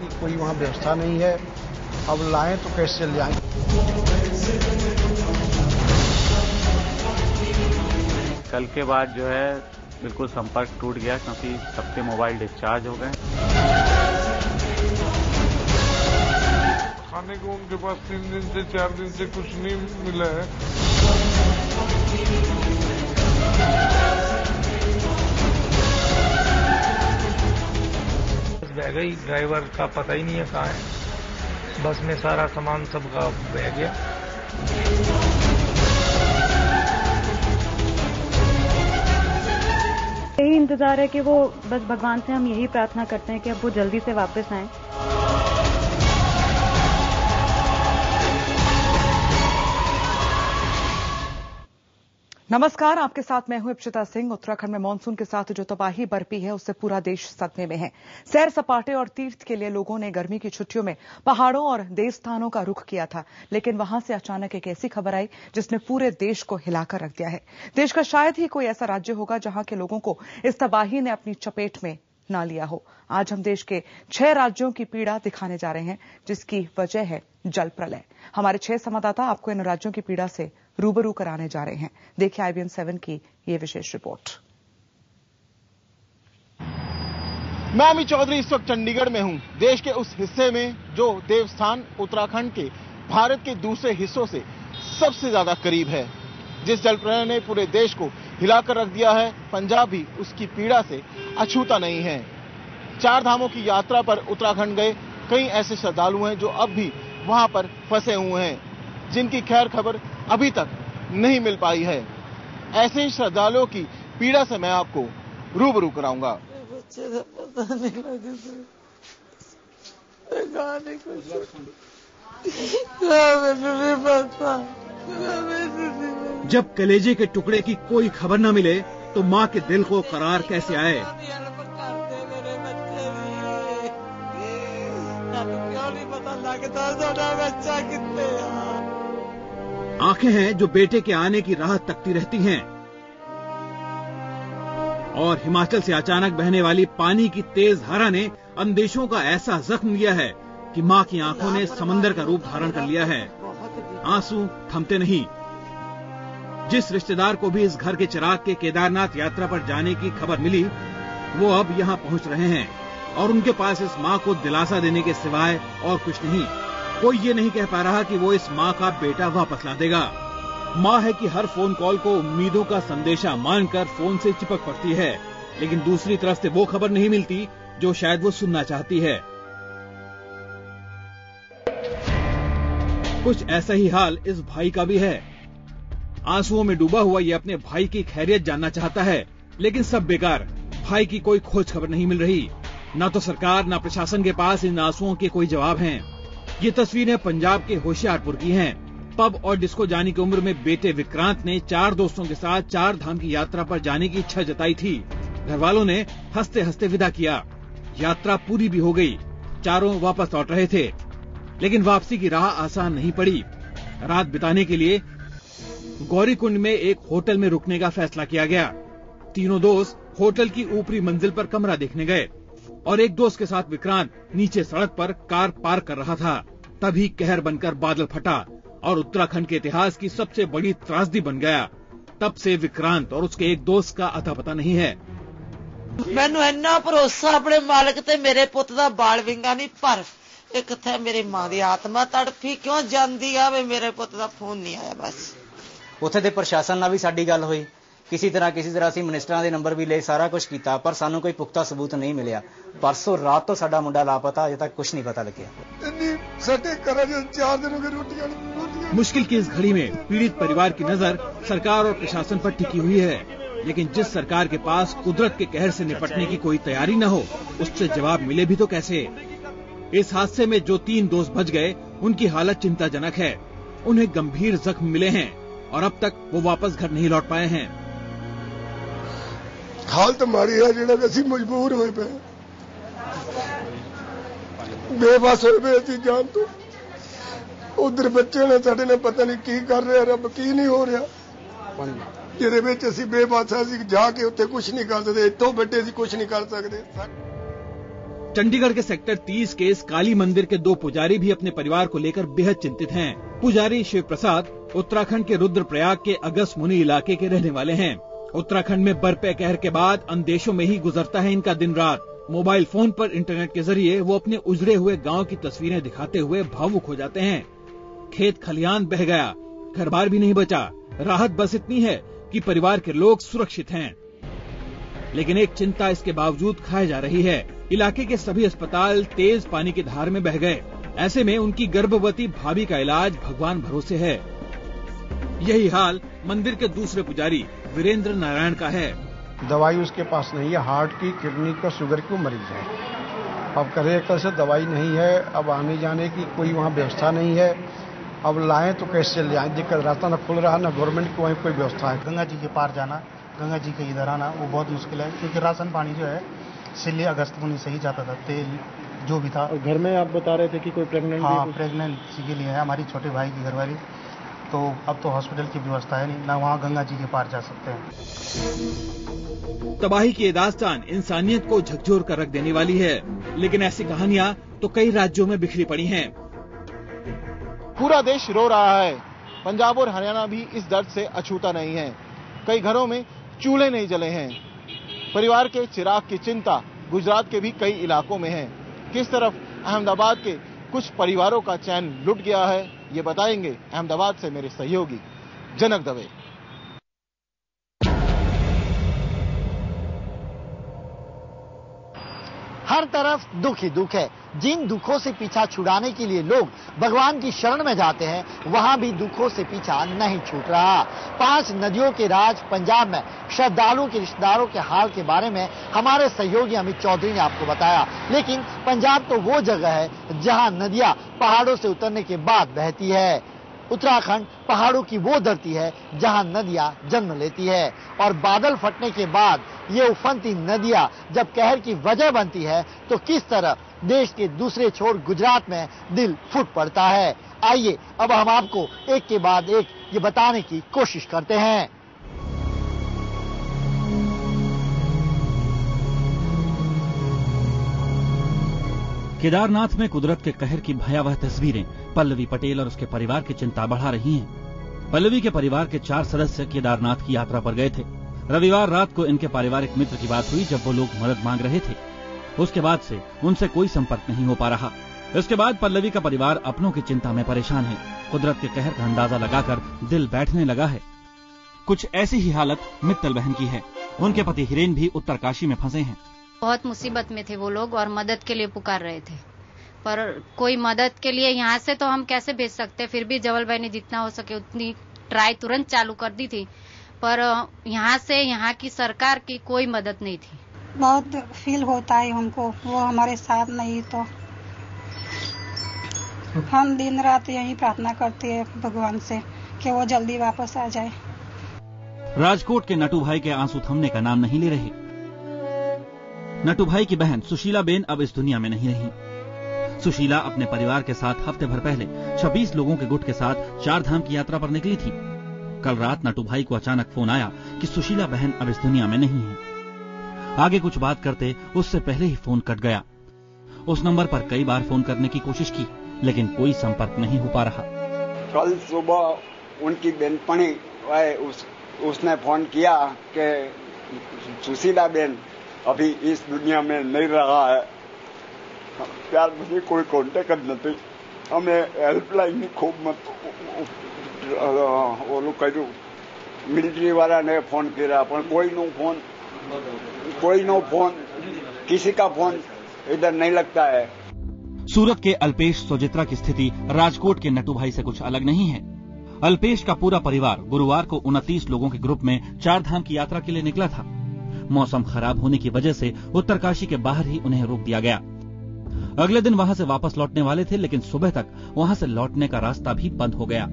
की कोई वहां व्यवस्था नहीं है। अब लाएं तो कैसे ले आएं? कल के बाद जो है बिल्कुल संपर्क टूट गया, क्योंकि सबके मोबाइल डिस्चार्ज हो गए। खाने को उनके पास 3 दिन से 4 दिन से कुछ नहीं मिला है। बह गई, ड्राइवर का पता ही नहीं है कहाँ है। बस में सारा सामान सबका बह गया। यही इंतजार है कि वो, बस भगवान से हम यही प्रार्थना करते हैं कि अब वो जल्दी से वापस आएं। नमस्कार, आपके साथ मैं हूं इप्शिता सिंह। उत्तराखंड में मानसून के साथ जो तबाही बरपी है उससे पूरा देश सदमे में है। सैर सपाटे और तीर्थ के लिए लोगों ने गर्मी की छुट्टियों में पहाड़ों और देव स्थानों का रुख किया था, लेकिन वहां से अचानक एक ऐसी खबर आई जिसने पूरे देश को हिलाकर रख दिया है। देश का शायद ही कोई ऐसा राज्य होगा जहां के लोगों को इस तबाही ने अपनी चपेट में ना लिया हो। आज हम देश के 6 राज्यों की पीड़ा दिखाने जा रहे हैं, जिसकी वजह है जल प्रलय। हमारे 6 संवाददाता आपको इन राज्यों की पीड़ा से रूबरू कराने जा रहे हैं। देखिए IBN 7 की ये विशेष रिपोर्ट। मैं अमित चौधरी इस वक्त चंडीगढ़ में हूं, देश के उस हिस्से में जो देवस्थान उत्तराखंड के भारत के दूसरे हिस्सों से सबसे ज्यादा करीब है। जिस जल प्रलय ने पूरे देश को हिलाकर रख दिया है, पंजाब भी उसकी पीड़ा से अछूता नहीं है। 4 धामों की यात्रा पर उत्तराखंड गए कई ऐसे श्रद्धालु हैं जो अब भी वहां पर फंसे हुए हैं, जिनकी खैर खबर अभी तक नहीं मिल पाई है। ऐसे ही श्रद्धालुओं की पीड़ा से मैं आपको रूबरू कराऊंगा। जब कलेजे के टुकड़े की कोई खबर न मिले तो माँ के दिल को करार कैसे आए। आंखें हैं जो बेटे के आने की राह तकती रहती हैं, और हिमाचल से अचानक बहने वाली पानी की तेज धारा ने अंदेशों का ऐसा जख्म लिया है कि मां की आंखों ने समंदर का रूप धारण कर लिया है। आंसू थमते नहीं। जिस रिश्तेदार को भी इस घर के चिराग के केदारनाथ यात्रा पर जाने की खबर मिली, वो अब यहाँ पहुँच रहे हैं और उनके पास इस माँ को दिलासा देने के सिवाय और कुछ नहीं। कोई ये नहीं कह पा रहा कि वो इस माँ का बेटा वापस ला देगा। माँ है कि हर फोन कॉल को उम्मीदों का संदेशा मानकर फोन से चिपक पड़ती है, लेकिन दूसरी तरफ से वो खबर नहीं मिलती जो शायद वो सुनना चाहती है। कुछ ऐसा ही हाल इस भाई का भी है। आंसुओं में डूबा हुआ ये अपने भाई की खैरियत जानना चाहता है, लेकिन सब बेकार। भाई की कोई खोज खबर नहीं मिल रही। न तो सरकार न प्रशासन के पास इन आंसुओं के कोई जवाब हैं। ये तस्वीरें पंजाब के होशियारपुर की हैं। पब और डिस्को जाने की उम्र में बेटे विक्रांत ने 4 दोस्तों के साथ 4 धाम की यात्रा पर जाने की इच्छा जताई थी। घर वालों ने हंसते हंसते विदा किया। यात्रा पूरी भी हो गई। चारों वापस लौट रहे थे, लेकिन वापसी की राह आसान नहीं पड़ी। रात बिताने के लिए गौरीकुंड में एक होटल में रुकने का फैसला किया गया। तीनों दोस्त होटल की ऊपरी मंजिल पर कमरा देखने गए और एक दोस्त के साथ विक्रांत नीचे सड़क पर कार पार्क कर रहा था। तभी कहर बनकर बादल फटा और उत्तराखंड के इतिहास की सबसे बड़ी त्रासदी बन गया। तब से विक्रांत और उसके एक दोस्त का अता पता नहीं है। मैनू इन्ना भरोसा अपने मालिक ते मेरे पुत दा बाल विंगा नहीं, पर एक थे मेरी मां दी आत्मा तड़फी क्यों जांदी आ वे मेरे पुत दा फोन नहीं आया। बस उत्थे दे प्रशासन नाल भी साडी गल होई, किसी तरह ਅਸੀਂ ਮਿਨਿਸਟਰਾਂ ਦੇ ਨੰਬਰ ਵੀ ਲਏ, ਸਾਰਾ ਕੁਝ ਕੀਤਾ, पर ਸਾਨੂੰ कोई पुख्ता सबूत नहीं मिलिया। परसों रात तो साडा मुंडा लापता, अजे तक कुछ नहीं पता लगे। मुश्किल की इस घड़ी में पीड़ित परिवार की नजर सरकार और प्रशासन पर टिकी हुई है, लेकिन जिस सरकार के पास कुदरत के कहर से निपटने की कोई तैयारी न हो, उससे जवाब मिले भी तो कैसे। इस हादसे में जो 3 दोस्त बच गए, उनकी हालत चिंताजनक है। उन्हें गंभीर जख्म मिले हैं और अब तक वो वापस घर नहीं लौट पाए हैं। हालत मारी है जिहड़ा असीं मजबूर होए पे, बेबस होए पे असीं जान तो। उधर बच्चे ने साडे ने पता नहीं की कर रहे, रब की नहीं हो रहा, जिहदे विच असीं बेबस असीं जाके उत्थे कुछ नहीं कर सकदे, इत्थों बड्डे असीं कुछ नहीं कर सकदे। चंडीगढ़ के सेक्टर 30 के इस काली मंदिर के 2 पुजारी भी अपने परिवार को लेकर बेहद चिंतित हैं। पुजारी शिव प्रसाद उत्तराखंड के रुद्रप्रयाग के अगस्त मुनि इलाके के रहने वाले हैं। उत्तराखंड में बर्फे कहर के बाद अंदेशों में ही गुजरता है इनका दिन रात। मोबाइल फोन पर इंटरनेट के जरिए वो अपने उजड़े हुए गांव की तस्वीरें दिखाते हुए भावुक हो जाते हैं। खेत खलियान बह गया, घर बार भी नहीं बचा। राहत बस इतनी है कि परिवार के लोग सुरक्षित हैं, लेकिन एक चिंता इसके बावजूद खाए जा रही है। इलाके के सभी अस्पताल तेज पानी की धार में बह गए। ऐसे में उनकी गर्भवती भाभी का इलाज भगवान भरोसे है। यही हाल मंदिर के दूसरे पुजारी वीरेंद्र नारायण का है। दवाई उसके पास नहीं है, हार्ट की, किडनी का, शुगर की मरीज है। अब करे कल से दवाई नहीं है, अब आने जाने की कोई वहाँ व्यवस्था नहीं है। अब लाएं तो कैसे ले आएं? दिक्कत, रास्ता न खुल रहा, न गवर्नमेंट की वहीं कोई व्यवस्था है। गंगा जी के पार जाना, गंगा जी के इधर आना वो बहुत मुश्किल है, क्योंकि राशन पानी जो है सिल्ली अगस्त मुनि से ही जाता था, तेल जो भी था। और घर में आप बता रहे थे कि कोई प्रेग्नेंट? हाँ, प्रेगनेंसी के लिए है हमारी छोटे भाई की घरवाली, तो अब तो हॉस्पिटल की व्यवस्था है नहीं, ना वहाँ गंगा जी के पार जा सकते हैं। तबाही की दास्तान इंसानियत को झकझोर कर रख देने वाली है, लेकिन ऐसी कहानियां तो कई राज्यों में बिखरी पड़ी हैं। पूरा देश रो रहा है। पंजाब और हरियाणा भी इस दर्द से अछूता नहीं है। कई घरों में चूल्हे नहीं जले हैं। परिवार के चिराग की चिंता गुजरात के भी कई इलाकों में है। किस तरफ अहमदाबाद के कुछ परिवारों का चैन लुट गया है, ये बताएंगे अहमदाबाद से मेरे सहयोगी जनक दवे। हर तरफ दुख ही दुख है। जिन दुखों से पीछा छुड़ाने के लिए लोग भगवान की शरण में जाते हैं, वहां भी दुखों से पीछा नहीं छूट रहा। 5 नदियों के राज पंजाब में श्रद्धालुओं के रिश्तेदारों के हाल के बारे में हमारे सहयोगी अमित चौधरी ने आपको बताया। लेकिन पंजाब तो वो जगह है जहां नदियां पहाड़ों से उतरने के बाद बहती है। उत्तराखंड पहाड़ों की वो धरती है जहां नदियां जन्म लेती है, और बादल फटने के बाद ये उफनती नदियां जब कहर की वजह बनती है तो किस तरह देश के दूसरे छोर गुजरात में दिल फूट पड़ता है। आइए अब हम आपको एक के बाद एक ये बताने की कोशिश करते हैं। केदारनाथ में कुदरत के कहर की भयावह तस्वीरें पल्लवी पटेल और उसके परिवार की चिंता बढ़ा रही हैं। पल्लवी के परिवार के 4 सदस्य केदारनाथ की यात्रा पर गए थे। रविवार रात को इनके पारिवारिक मित्र की बात हुई जब वो लोग मदद मांग रहे थे। उसके बाद से उनसे कोई संपर्क नहीं हो पा रहा। इसके बाद पल्लवी का परिवार अपनों की चिंता में परेशान है। कुदरत के कहर का अंदाजा लगाकर दिल बैठने लगा है। कुछ ऐसी ही हालत मित्तल बहन की है। उनके पति हिरेन भी उत्तरकाशी में फंसे हैं। बहुत मुसीबत में थे वो लोग और मदद के लिए पुकार रहे थे, पर कोई मदद के लिए यहाँ से तो हम कैसे भेज सकते। फिर भी जवल भाई ने जितना हो सके उतनी ट्राई तुरंत चालू कर दी थी, पर यहाँ से यहाँ की सरकार की कोई मदद नहीं थी। बहुत फील होता है हमको, वो हमारे साथ नहीं तो हम दिन रात यही प्रार्थना करते हैं भगवान से कि वो जल्दी वापस आ जाए। राजकोट के नटू भाई के आंसू थमने का नाम नहीं ले रहे। नटू भाई की बहन सुशीला बेन अब इस दुनिया में नहीं रही। सुशीला अपने परिवार के साथ हफ्ते भर पहले 26 लोगों के गुट के साथ 4 धाम की यात्रा पर निकली थी। कल रात नटू भाई को अचानक फोन आया कि सुशीला बहन अब इस दुनिया में नहीं है। आगे कुछ बात करते उससे पहले ही फोन कट गया। उस नंबर पर कई बार फोन करने की कोशिश की, लेकिन कोई संपर्क नहीं हो पा रहा। कल सुबह उनकी बेनपणी उसने फोन किया कि सुशीला बेन अभी इस दुनिया में नहीं रहा है। ત્યાર પછી કોઈ કોન્ટેક્ટ જ નથી। અમે હેલ્પલાઇનની ખૂબ ઓલું કર્યું, મિલિટરીવાળાને ફોન કર્યા, પણ કોઈનો ફોન किसी का फोन इधर नहीं लगता है। सूरत के अल्पेश सोजित्रा की स्थिति राजकोट के नटू भाई से कुछ अलग नहीं है। अल्पेश का पूरा परिवार गुरुवार को 29 लोगों के ग्रुप में 4 धाम की यात्रा के लिए निकला था। मौसम खराब होने की वजह से उत्तरकाशी के बाहर ही उन्हें रोक दिया गया। अगले दिन वहां से वापस लौटने वाले थे, लेकिन सुबह तक वहां से लौटने का रास्ता भी बंद हो गया,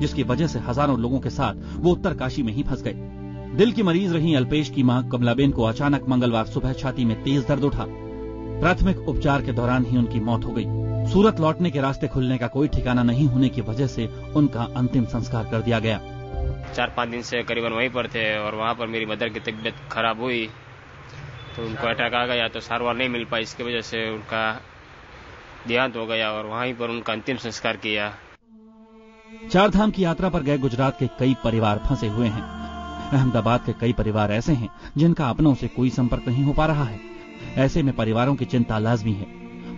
जिसकी वजह से हजारों लोगों के साथ वो उत्तरकाशी में ही फंस गए। दिल की मरीज रही अल्पेश की मां कमलाबेन को अचानक मंगलवार सुबह छाती में तेज दर्द उठा। प्राथमिक उपचार के दौरान ही उनकी मौत हो गई। सूरत लौटने के रास्ते खुलने का कोई ठिकाना नहीं होने की वजह से उनका अंतिम संस्कार कर दिया गया। 4-5 दिन से करीबन वहीं पर थे और वहाँ पर मेरी मदर की तबीयत खराब हुई तो उनको अटैक आ गया, तो सारवार नहीं मिल पाई, इसकी वजह से उनका देहांत हो गया और वहीं पर उनका अंतिम संस्कार किया। चारधाम की यात्रा पर गए गुजरात के कई परिवार फंसे हुए हैं। अहमदाबाद के कई परिवार ऐसे हैं जिनका अपनों से कोई संपर्क नहीं हो पा रहा है। ऐसे में परिवारों की चिंता लाजमी है।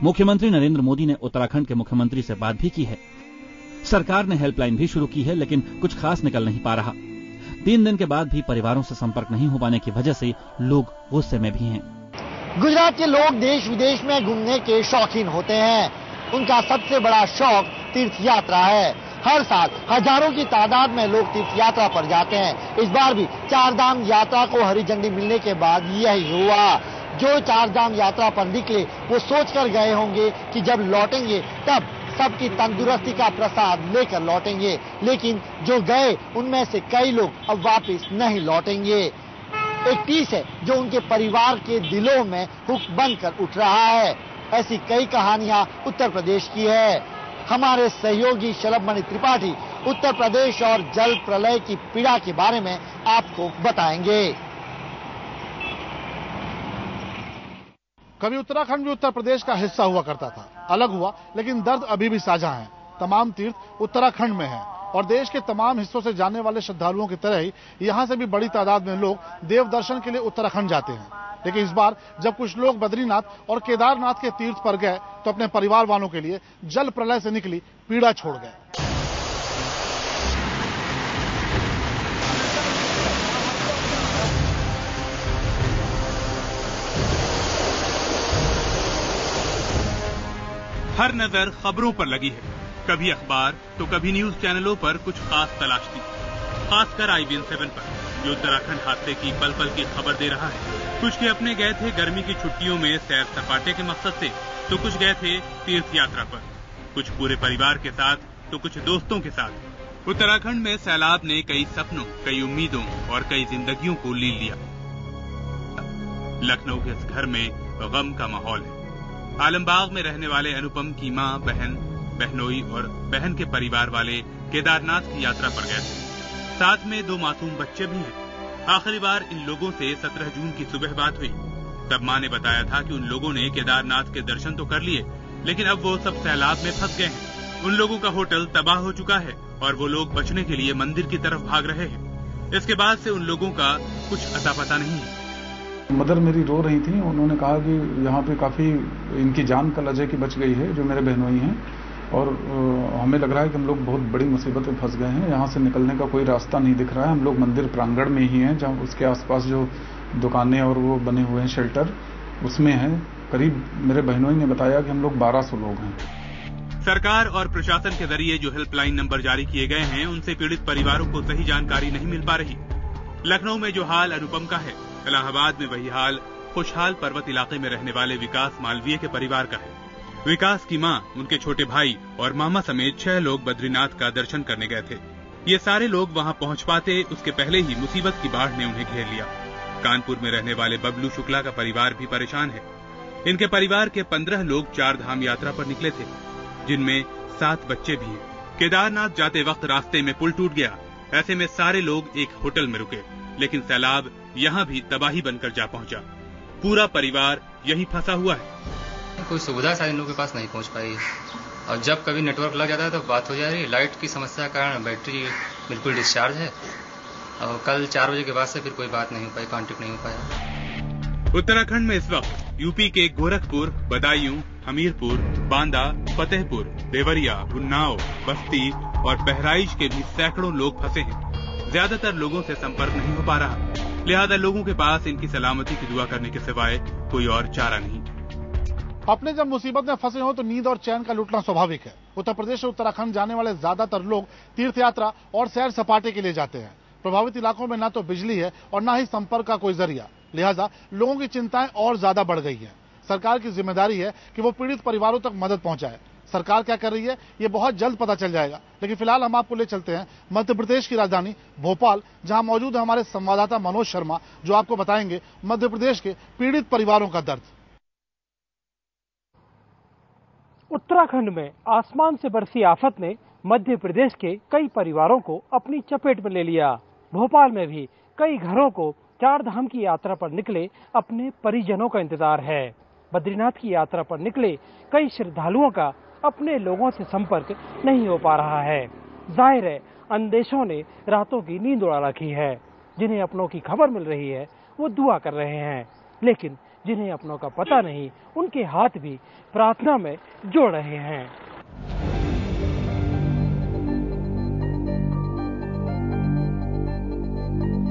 मुख्यमंत्री नरेंद्र मोदी ने उत्तराखंड के मुख्यमंत्री से बात भी की है। सरकार ने हेल्पलाइन भी शुरू की है, लेकिन कुछ खास निकल नहीं पा रहा। 3 दिन के बाद भी परिवारों से संपर्क नहीं हो पाने की वजह से लोग गुस्से में भी हैं। गुजरात के लोग देश विदेश में घूमने के शौकीन होते हैं। उनका सबसे बड़ा शौक तीर्थ यात्रा है। हर साल हजारों की तादाद में लोग तीर्थ यात्रा पर जाते हैं। इस बार भी चारधाम यात्रा को हरी झंडी मिलने के बाद यही हुआ। जो चारधाम यात्रा पर निकले वो सोचकर गए होंगे कि जब लौटेंगे तब सबकी तंदुरुस्ती का प्रसाद लेकर लौटेंगे, लेकिन जो गए उनमें से कई लोग अब वापस नहीं लौटेंगे। एक टीस है जो उनके परिवार के दिलों में हुक बनकर उठ रहा है। ऐसी कई कहानियां उत्तर प्रदेश की है। हमारे सहयोगी शलभमणि त्रिपाठी उत्तर प्रदेश और जल प्रलय की पीड़ा के बारे में आपको बताएंगे। कभी उत्तराखंड भी उत्तर प्रदेश का हिस्सा हुआ करता था, अलग हुआ, लेकिन दर्द अभी भी साझा है। तमाम तीर्थ उत्तराखंड में हैं और देश के तमाम हिस्सों से जाने वाले श्रद्धालुओं की तरह ही यहाँ से भी बड़ी तादाद में लोग देव दर्शन के लिए उत्तराखंड जाते हैं। लेकिन इस बार जब कुछ लोग बद्रीनाथ और केदारनाथ के तीर्थ पर गए तो अपने परिवार वालों के लिए जल प्रलय से निकली पीड़ा छोड़ गए। हर नजर खबरों पर लगी है। कभी अखबार तो कभी न्यूज चैनलों पर कुछ खास तलाशती, खासकर IBN7 पर, जो उत्तराखंड हादसे की पल पल की खबर दे रहा है। कुछ के अपने गए थे गर्मी की छुट्टियों में सैर सपाटे के मकसद से, तो कुछ गए थे तीर्थ यात्रा पर, कुछ पूरे परिवार के साथ, तो कुछ दोस्तों के साथ। उत्तराखंड में सैलाब ने कई सपनों, कई उम्मीदों और कई जिंदगियों को लील लिया। लखनऊ के इस घर में गम का माहौल है। आलमबाग में रहने वाले अनुपम की मां, बहन, बहनोई और बहन के परिवार वाले केदारनाथ की यात्रा पर गए थे। साथ में 2 मासूम बच्चे भी हैं। आखिरी बार इन लोगों से 17 जून की सुबह बात हुई। तब मां ने बताया था कि उन लोगों ने केदारनाथ के दर्शन तो कर लिए, लेकिन अब वो सब सैलाब में फंस गए हैं। उन लोगों का होटल तबाह हो चुका है और वो लोग बचने के लिए मंदिर की तरफ भाग रहे हैं। इसके बाद से उन लोगों का कुछ अता पता नहीं है। मदर मेरी रो रही थी। उन्होंने कहा कि यहाँ पे काफी इनकी जान कल अजय की बच गई है, जो मेरे बहनोई हैं, और हमें लग रहा है कि हम लोग बहुत बड़ी मुसीबत में फंस गए हैं। यहाँ से निकलने का कोई रास्ता नहीं दिख रहा है। हम लोग मंदिर प्रांगण में ही हैं, जहाँ उसके आसपास जो दुकानें और वो बने हुए हैं शेल्टर, उसमें हैं। करीब मेरे बहनोई ने बताया कि हम लोग 1200 लोग हैं। सरकार और प्रशासन के जरिए जो हेल्पलाइन नंबर जारी किए गए हैं, उनसे पीड़ित परिवारों को सही जानकारी नहीं मिल पा रही। लखनऊ में जो हाल अनुपम का है, इलाहाबाद में वही हाल खुशहाल पर्वत इलाके में रहने वाले विकास मालवीय के परिवार का है। विकास की मां, उनके छोटे भाई और मामा समेत 6 लोग बद्रीनाथ का दर्शन करने गए थे। ये सारे लोग वहां पहुंच पाते उसके पहले ही मुसीबत की बाढ़ ने उन्हें घेर लिया। कानपुर में रहने वाले बबलू शुक्ला का परिवार भी परेशान है। इनके परिवार के 15 लोग चारधाम यात्रा पर निकले थे, जिनमें 7 बच्चे भी हैं। केदारनाथ जाते वक्त रास्ते में पुल टूट गया। ऐसे में सारे लोग एक होटल में रुके, लेकिन सैलाब यहाँ भी तबाही बनकर जा पहुंचा। पूरा परिवार यहीं फंसा हुआ है। कोई सुविधा शायद इन लोगों के पास नहीं पहुंच पाई, और जब कभी नेटवर्क लग जाता है तो बात हो जा रही है। लाइट की समस्या के कारण बैटरी बिल्कुल डिस्चार्ज है, और कल 4 बजे के बाद से फिर कोई बात नहीं हो पाई, कॉन्टेक्ट नहीं हो पाया। उत्तराखंड में इस वक्त यूपी के गोरखपुर, बदायूं, हमीरपुर, बांदा, फतेहपुर, देवरिया, उन्नाव, बस्ती और बहराइच के भी सैकड़ों लोग फंसे हैं। ज्यादातर लोगों से संपर्क नहीं हो पा रहा, लिहाजा लोगों के पास इनकी सलामती की दुआ करने के सिवाय कोई और चारा नहीं। अपने जब मुसीबत में फंसे हो तो नींद और चैन का लुटना स्वाभाविक है। उत्तर प्रदेश और उत्तराखंड जाने वाले ज्यादातर लोग तीर्थ यात्रा और सैर सपाटे के लिए जाते हैं। प्रभावित इलाकों में न तो बिजली है और न ही संपर्क का कोई जरिया, लिहाजा लोगों की चिंताएं और ज्यादा बढ़ गई हैं। सरकार की जिम्मेदारी है कि वो पीड़ित परिवारों तक मदद पहुंचाए। सरकार क्या कर रही है ये बहुत जल्द पता चल जाएगा, लेकिन फिलहाल हम आपको ले चलते हैं मध्य प्रदेश की राजधानी भोपाल, जहां मौजूद है हमारे संवाददाता मनोज शर्मा, जो आपको बताएंगे मध्य प्रदेश के पीड़ित परिवारों का दर्द। उत्तराखंड में आसमान से बरसी आफत ने मध्य प्रदेश के कई परिवारों को अपनी चपेट में ले लिया। भोपाल में भी कई घरों को चार धाम की यात्रा पर निकले अपने परिजनों का इंतजार है। बद्रीनाथ की यात्रा पर निकले कई श्रद्धालुओं का अपने लोगों से संपर्क नहीं हो पा रहा है। जाहिर है अंदेशों ने रातों की नींद उड़ा रखी है। जिन्हें अपनों की खबर मिल रही है वो दुआ कर रहे हैं, लेकिन जिन्हें अपनों का पता नहीं उनके हाथ भी प्रार्थना में जोड़ रहे हैं।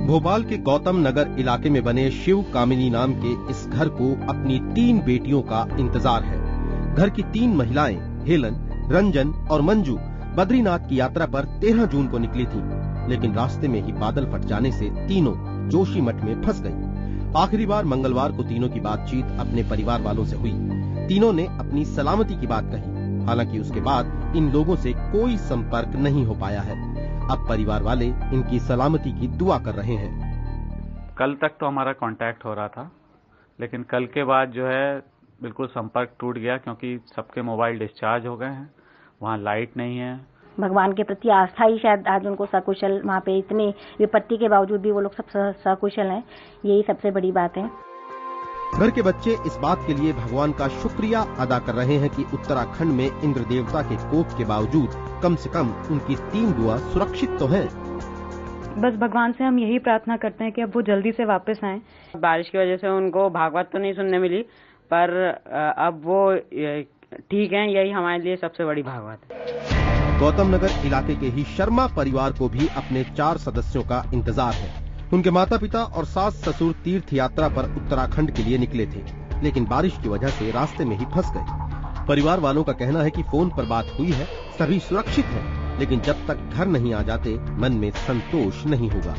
भोपाल के गौतम नगर इलाके में बने शिव कामिनी नाम के इस घर को अपनी 3 बेटियों का इंतजार है। घर की 3 महिलाएं हेलन, रंजन और मंजू बद्रीनाथ की यात्रा पर 13 जून को निकली थीं, लेकिन रास्ते में ही बादल फट जाने से तीनों जोशीमठ में फंस गईं। आखिरी बार मंगलवार को तीनों की बातचीत अपने परिवार वालों से हुई। तीनों ने अपनी सलामती की बात कही। हालांकि उसके बाद इन लोगों से कोई संपर्क नहीं हो पाया है। अब परिवार वाले इनकी सलामती की दुआ कर रहे हैं। कल तक तो हमारा कांटेक्ट हो रहा था, लेकिन कल के बाद जो है बिल्कुल संपर्क टूट गया, क्योंकि सबके मोबाइल डिस्चार्ज हो गए हैं। वहाँ लाइट नहीं है। भगवान के प्रति आस्था ही शायद आज उनको सकुशल, वहाँ पे इतने विपत्ति के बावजूद भी वो लोग सब सकुशल हैं, यही सबसे बड़ी बात है। घर के बच्चे इस बात के लिए भगवान का शुक्रिया अदा कर रहे हैं कि उत्तराखंड में इंद्र देवता के कोप के बावजूद कम से कम उनकी 3 बुआ सुरक्षित तो हैं। बस भगवान से हम यही प्रार्थना करते हैं कि अब वो जल्दी से वापस आएं। बारिश की वजह से उनको भागवत तो नहीं सुनने मिली, पर अब वो ठीक हैं, यही हमारे लिए सबसे बड़ी भागवत है। गौतम नगर इलाके के ही शर्मा परिवार को भी अपने 4 सदस्यों का इंतजार है। उनके माता पिता और सास ससुर तीर्थ यात्रा पर उत्तराखंड के लिए निकले थे, लेकिन बारिश की वजह से रास्ते में ही फंस गए। परिवार वालों का कहना है कि फोन पर बात हुई है, सभी सुरक्षित हैं, लेकिन जब तक घर नहीं आ जाते मन में संतोष नहीं होगा।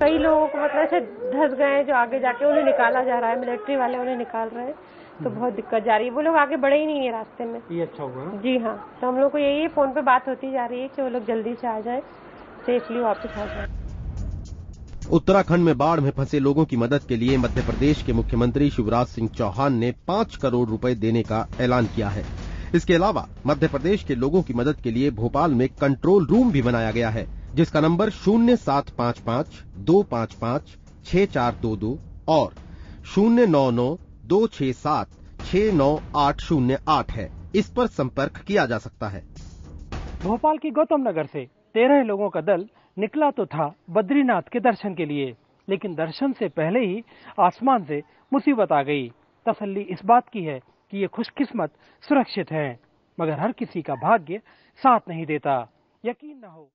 कई लोगों को मतलब ऐसे धंस गए जो आगे जाके उन्हें निकाला जा रहा है, मिलिट्री वाले उन्हें निकाल रहे हैं, तो बहुत दिक्कत जा रही है। वो लोग आगे बढ़े ही नहीं है रास्ते में। ये अच्छा हुआ। जी हाँ, तो हम लोग को यही फोन पे बात होती जा रही है कि वो लोग जल्दी से आ जाए, सेफली वापस आ जाए। उत्तराखंड में बाढ़ में फंसे लोगों की मदद के लिए मध्य प्रदेश के मुख्यमंत्री शिवराज सिंह चौहान ने 5 करोड़ रुपए देने का ऐलान किया है। इसके अलावा मध्य प्रदेश के लोगों की मदद के लिए भोपाल में कंट्रोल रूम भी बनाया गया है, जिसका नंबर 0755 255 6422 और 099 267 69808 है। इस पर संपर्क किया जा सकता है। भोपाल की गौतम नगर से 13 लोगों का दल निकला तो था बद्रीनाथ के दर्शन के लिए, लेकिन दर्शन से पहले ही आसमान से मुसीबत आ गई। तसल्ली इस बात की है कि ये खुशकिस्मत सुरक्षित हैं, मगर हर किसी का भाग्य साथ नहीं देता। यकीन न हो